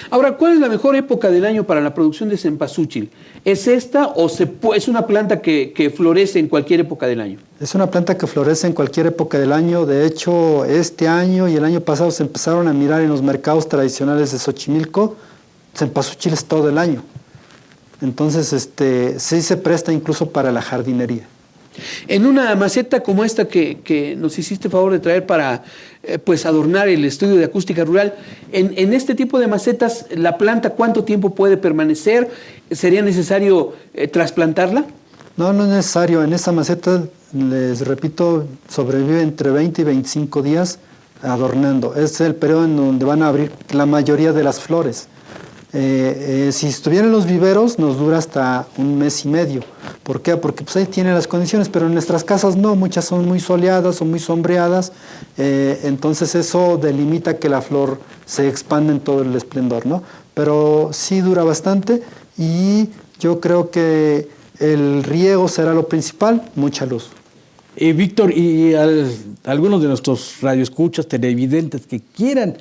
Ahora, ¿cuál es la mejor época del año para la producción de cempasúchil? ¿Es esta o es una planta que florece en cualquier época del año? Es una planta que florece en cualquier época del año. De hecho, este año y el año pasado se empezaron a mirar en los mercados tradicionales de Xochimilco cempasúchil es todo el año. Entonces, sí se presta incluso para la jardinería. En una maceta como esta que nos hiciste favor de traer para adornar el estudio de Acústica Rural, en este tipo de macetas, ¿la planta cuánto tiempo puede permanecer? ¿Sería necesario trasplantarla? No, no es necesario. En esta maceta, les repito, sobrevive entre 20 y 25 días adornando. Es el periodo en donde van a abrir la mayoría de las flores. Si estuvieran en los viveros nos dura hasta 1 mes y medio. ¿Por qué? Porque pues ahí tienen las condiciones, pero en nuestras casas no, muchas son muy soleadas o muy sombreadas, entonces eso delimita que la flor se expanda en todo el esplendor, ¿no? Pero sí dura bastante y yo creo que el riego será lo principal, mucha luz. Víctor, y algunos de nuestros radioescuchas, televidentes que quieran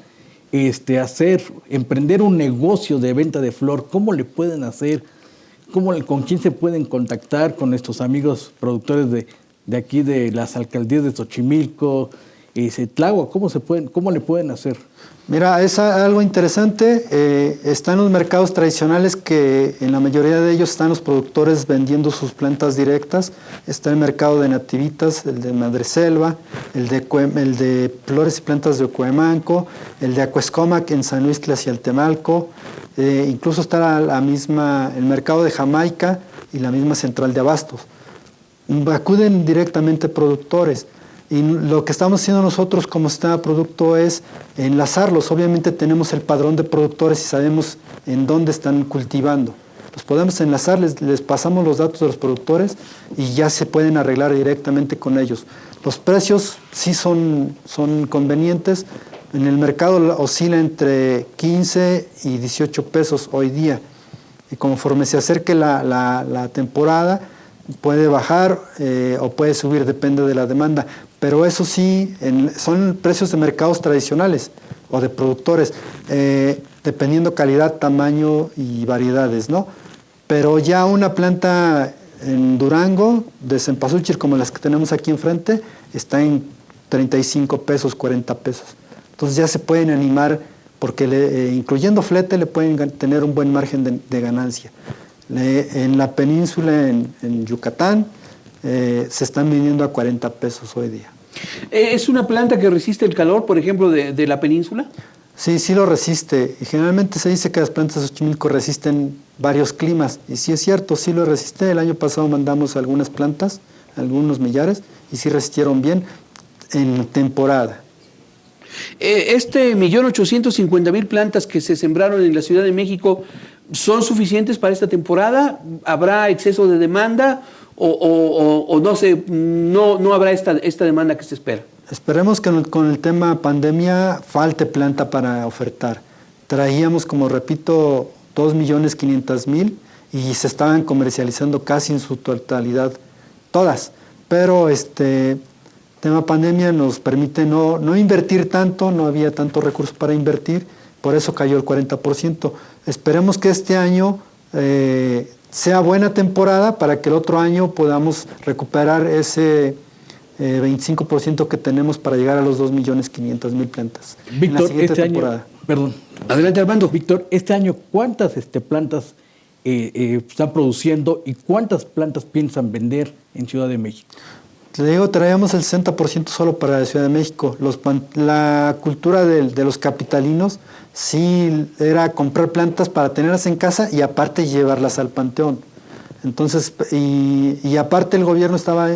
emprender un negocio de venta de flor, ¿cómo le pueden hacer? ¿Con quién se pueden contactar? Con nuestros amigos productores de aquí, de las alcaldías de Xochimilco y Tláhuac, ¿cómo le pueden hacer? Mira, es algo interesante. Están los mercados tradicionales que en la mayoría de ellos están los productores vendiendo sus plantas directas. Está el mercado de nativitas, el de Madreselva, el de flores y plantas de Ocoemanco, el de Acuescomac en San Luis Tlaxialtemalco. Incluso está el mercado de Jamaica y la misma central de abastos. Acuden directamente productores. Y lo que estamos haciendo nosotros como sistema de producto es enlazarlos. Obviamente tenemos el padrón de productores y sabemos en dónde están cultivando. Los podemos enlazar, les pasamos los datos de los productores y ya se pueden arreglar directamente con ellos. Los precios sí son convenientes. En el mercado oscila entre 15 y 18 pesos hoy día. Y conforme se acerque la temporada, puede bajar o puede subir, depende de la demanda. Pero eso sí, son precios de mercados tradicionales o de productores, dependiendo calidad, tamaño y variedades, ¿no? Pero ya una planta en Durango de cempasúchil como las que tenemos aquí enfrente está en 35 pesos, 40 pesos. Entonces ya se pueden animar porque incluyendo flete le pueden tener un buen margen de ganancia. En la península, en Yucatán, se están vendiendo a 40 pesos hoy día. ¿Es una planta que resiste el calor, por ejemplo, de la península? Sí, sí lo resiste. Y generalmente se dice que las plantas de Xochimilco resisten varios climas. Y sí es cierto, sí lo resiste. El año pasado mandamos algunas plantas, algunos millares, y sí resistieron bien en temporada. 1.850.000 plantas que se sembraron en la Ciudad de México, ¿son suficientes para esta temporada? ¿Habrá exceso de demanda o no sé, no habrá esta demanda que se espera? Esperemos que con el tema pandemia falte planta para ofertar. Traíamos, como repito, 2.500.000 y se estaban comercializando casi en su totalidad, todas. pero tema pandemia nos permite no invertir tanto, no había tanto recurso para invertir, por eso cayó el 40%. Esperemos que este año sea buena temporada para que el otro año podamos recuperar ese 25% que tenemos para llegar a los 2.500.000 plantas. Víctor, Adelante, Armando. Víctor, este año, ¿cuántas plantas están produciendo y cuántas plantas piensan vender en Ciudad de México? Te digo, traíamos el 60% solo para la Ciudad de México. La cultura de los capitalinos sí era comprar plantas para tenerlas en casa y aparte llevarlas al panteón. Entonces, y aparte el gobierno estaba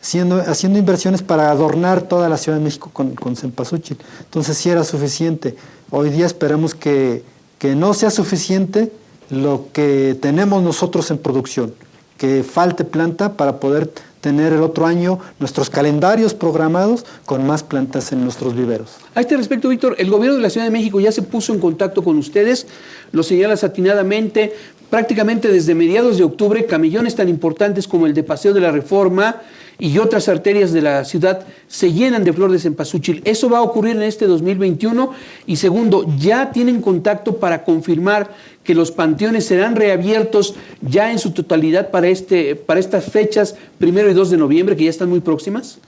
haciendo inversiones para adornar toda la Ciudad de México con cempasúchil. Entonces sí era suficiente. Hoy día esperamos que no sea suficiente lo que tenemos nosotros en producción, que falte planta para poder tener el otro año nuestros calendarios programados con más plantas en nuestros viveros. A este respecto, Víctor, el gobierno de la Ciudad de México ya se puso en contacto con ustedes, lo señalas atinadamente, prácticamente desde mediados de octubre, camellones tan importantes como el de Paseo de la Reforma y otras arterias de la ciudad se llenan de flor de cempasúchil. ¿Eso va a ocurrir en este 2021? Y segundo, ¿ya tienen contacto para confirmar que los panteones serán reabiertos ya en su totalidad para estas fechas 1 y 2 de noviembre, que ya están muy próximas?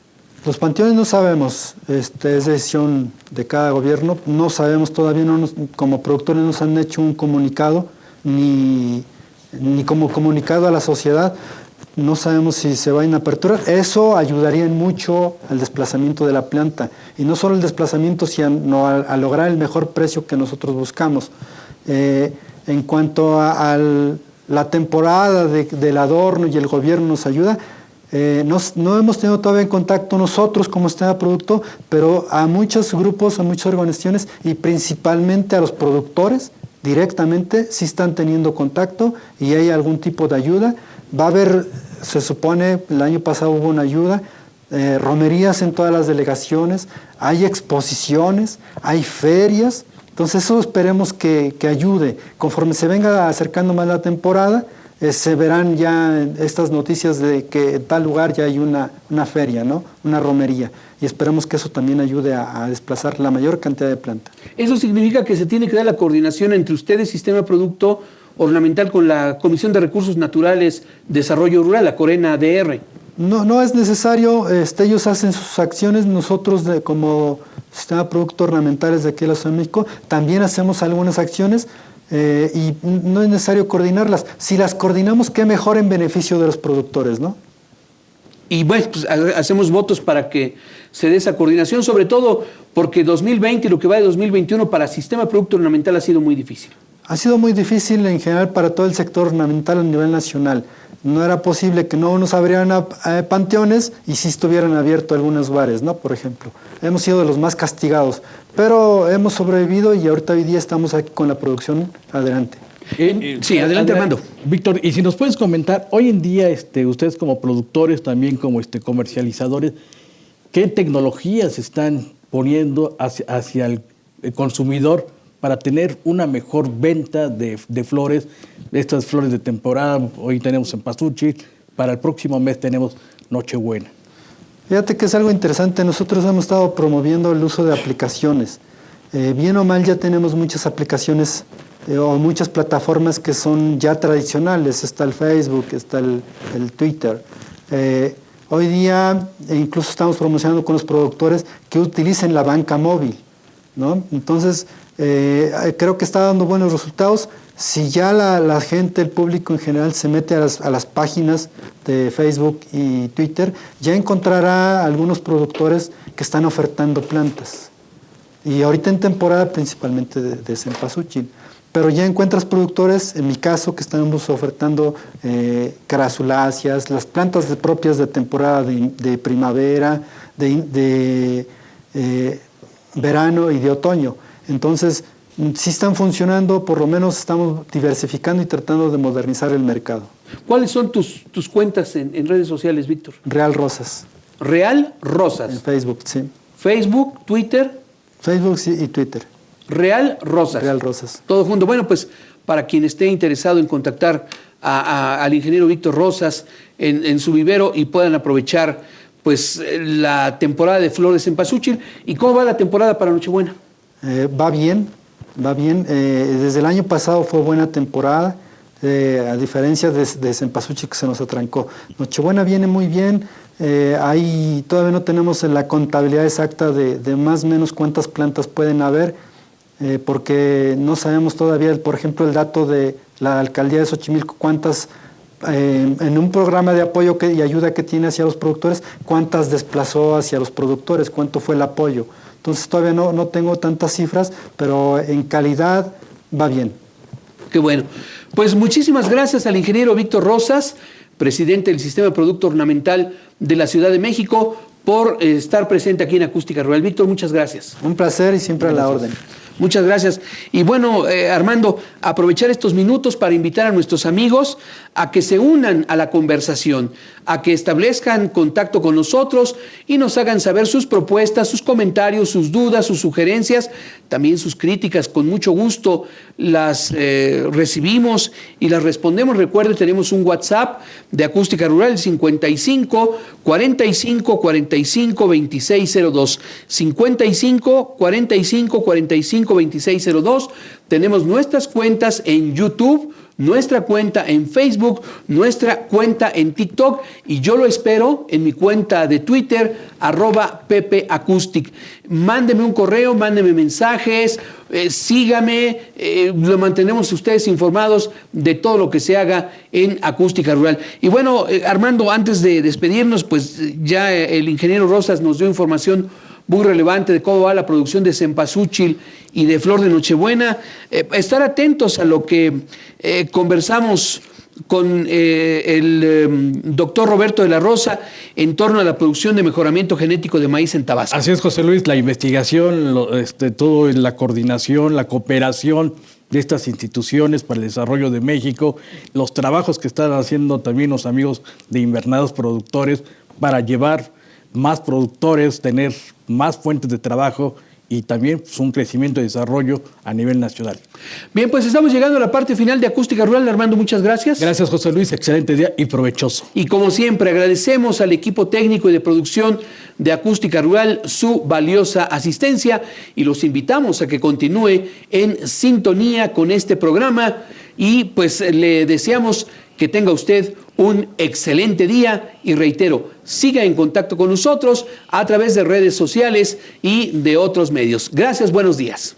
Los panteones no sabemos, es decisión de cada gobierno, no sabemos todavía, como productores nos han hecho un comunicado, ni como comunicado a la sociedad. No sabemos si se va a aperturar. Eso ayudaría mucho al desplazamiento de la planta. Y no solo el desplazamiento, sino a lograr el mejor precio que nosotros buscamos. En cuanto a la temporada del adorno y el gobierno nos ayuda, no hemos tenido todavía en contacto nosotros como sistema producto, pero a muchos grupos, a muchas organizaciones y principalmente a los productores directamente sí están teniendo contacto y hay algún tipo de ayuda. Va a haber, se supone, el año pasado hubo una ayuda, romerías en todas las delegaciones, hay exposiciones, hay ferias, entonces eso esperemos que ayude. Conforme se venga acercando más la temporada, se verán ya estas noticias de que en tal lugar ya hay una feria, ¿no? Una romería, y esperemos que eso también ayude a desplazar la mayor cantidad de plantas. Eso significa que se tiene que dar la coordinación entre ustedes, Sistema Producto Ornamental, con la Comisión de Recursos Naturales, Desarrollo Rural, la Corena-DR. No es necesario, ellos hacen sus acciones, nosotros como Sistema Producto Ornamentales de aquí de la Ciudad de México también hacemos algunas acciones y no es necesario coordinarlas. Si las coordinamos, qué mejor en beneficio de los productores, ¿no? Y bueno, pues hacemos votos para que se dé esa coordinación, sobre todo porque 2020 y lo que va de 2021 para Sistema Producto Ornamental ha sido muy difícil. Ha sido muy difícil en general para todo el sector ornamental a nivel nacional. No era posible que no nos abrieran panteones y sí estuvieran abiertos algunos bares, ¿no? Por ejemplo. Hemos sido de los más castigados, pero hemos sobrevivido y ahorita hoy día estamos aquí con la producción adelante. Sí, adelante, Armando. Víctor, y si nos puedes comentar, hoy en día ustedes como productores, también como comercializadores, ¿qué tecnologías están poniendo hacia el consumidor para tener una mejor venta de flores, estas flores de temporada? Hoy tenemos cempasúchil, para el próximo mes tenemos Nochebuena. Fíjate que es algo interesante, nosotros hemos estado promoviendo el uso de aplicaciones. Bien o mal ya tenemos muchas aplicaciones o muchas plataformas que son ya tradicionales, está el Facebook, está el Twitter. Hoy día incluso estamos promocionando con los productores que utilicen la banca móvil, ¿no? Entonces, creo que está dando buenos resultados. Si ya la gente, el público en general, se mete a las páginas de Facebook y Twitter, ya encontrará algunos productores que están ofertando plantas. Y ahorita en temporada principalmente de cempasúchil. Pero ya encuentras productores, en mi caso, que estamos ofertando crasuláceas, las plantas propias de temporada de primavera, de verano y de otoño. Entonces, sí están funcionando, por lo menos estamos diversificando y tratando de modernizar el mercado. ¿Cuáles son tus cuentas en redes sociales, Víctor? Real Rosas. Real Rosas. En Facebook, sí. Facebook, Twitter. Facebook sí, y Twitter. Real Rosas. Real Rosas. Todo junto. Bueno, pues para quien esté interesado en contactar al ingeniero Víctor Rosas en su vivero y puedan aprovechar pues la temporada de flores en cempasúchil. ¿Y cómo va la temporada para Nochebuena? Va bien, va bien. Desde el año pasado fue buena temporada, a diferencia de cempasúchil que se nos atrancó. Nochebuena viene muy bien. Todavía no tenemos la contabilidad exacta de más o menos cuántas plantas pueden haber, porque no sabemos todavía, por ejemplo, el dato de la alcaldía de Xochimilco, cuántas, en un programa de apoyo y ayuda que tiene hacia los productores, cuántas desplazó hacia los productores, cuánto fue el apoyo. Entonces todavía no tengo tantas cifras, pero en calidad va bien. Qué bueno. Pues muchísimas gracias al ingeniero Víctor Rosas, presidente del Sistema de Producto Ornamental de la Ciudad de México, por estar presente aquí en Acústica Rural. Víctor, muchas gracias. Un placer y siempre a la orden. Muchas gracias. Y bueno, Armando, aprovechar estos minutos para invitar a nuestros amigos a que se unan a la conversación, a que establezcan contacto con nosotros y nos hagan saber sus propuestas, sus comentarios, sus dudas, sus sugerencias, también sus críticas. Con mucho gusto las recibimos y las respondemos. Recuerde, tenemos un WhatsApp de Acústica Rural, 55 45 45 2602. 55 45 45 2602. Tenemos nuestras cuentas en YouTube, nuestra cuenta en Facebook, nuestra cuenta en TikTok, y yo lo espero en mi cuenta de Twitter, @PepeAcoustic. Mándeme un correo, mándeme mensajes, sígame, lo mantenemos ustedes informados de todo lo que se haga en Acústica Rural. Y bueno, Armando, antes de despedirnos, pues ya el ingeniero Rosas nos dio información muy relevante de cómo va la producción de cempasúchil y de flor de Nochebuena. Estar atentos a lo que conversamos con el doctor Roberto de la Rosa en torno a la producción de mejoramiento genético de maíz en Tabasco. Así es, José Luis, la investigación, todo la coordinación, la cooperación de estas instituciones para el desarrollo de México, los trabajos que están haciendo también los amigos de Invernados Productores para llevar más productores, tener más fuentes de trabajo y también un crecimiento y desarrollo a nivel nacional. Bien, pues estamos llegando a la parte final de Acústica Rural. Armando, muchas gracias. Gracias, José Luis. Excelente día y provechoso. Y como siempre, agradecemos al equipo técnico y de producción de Acústica Rural su valiosa asistencia y los invitamos a que continúe en sintonía con este programa y pues le deseamos que tenga usted un excelente día y reitero, siga en contacto con nosotros a través de redes sociales y de otros medios. Gracias, buenos días.